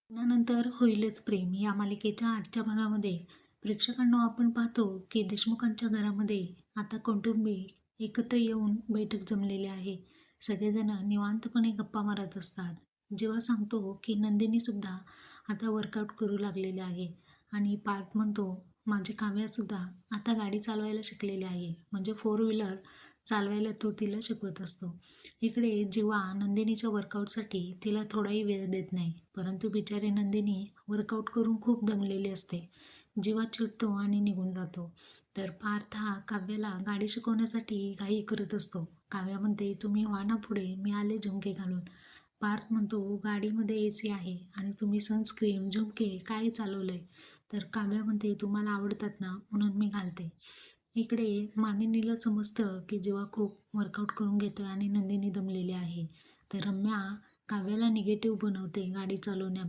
लग्नानंतर होईलच प्रेम या मालिकेच्या आजच्या भागामध्ये प्रेक्षकांना आपण पाहतो की देशमुखांच्या घरामध्ये आता कौटुंबिक एकत्र येऊन बैठक जमलेली आहे. सगळेजण निवांतपणे गप्पा मारत असतात. जेव्हा सांगतो की नंदिनी सुद्धा आता वर्कआउट करू लागलेली आहे आणि पार्थ म्हणतो माझी काव्या सुद्धा आता गाडी चालवायला शिकलेली आहे, म्हणजे फोर व्हीलर चालवायला तो तिला शिकवत असतो. इकडे जीवा नंदिनीच्या वर्कआउटसाठी तिला थोडाही वेळ देत नाही, परंतु बिचारी नंदिनी वर्कआउट करून खूप दमलेली असते. जीवा चिडतो आणि निघून जातो. तर पार्थ हा काव्याला गाडी शिकवण्यासाठी घाई करत असतो. काव्या म्हणते तुम्ही व्हा ना पुढे, मी आले झुमके घालून. पार्थ म्हणतो गाडीमध्ये AC आहे आणि तुम्ही सनस्क्रीन झुमके काय चालवलंय. तर काव्या म्हणते तुम्हाला आवडतात ना म्हणून मी घालते. इकडे मानिनीला समजतं की जेव्हा खूप वर्कआउट करून घेतोय आणि नंदिनी दमलेली आहे. तर रम्या काव्याला निगेटिव्ह बनवते गाडी चालवण्या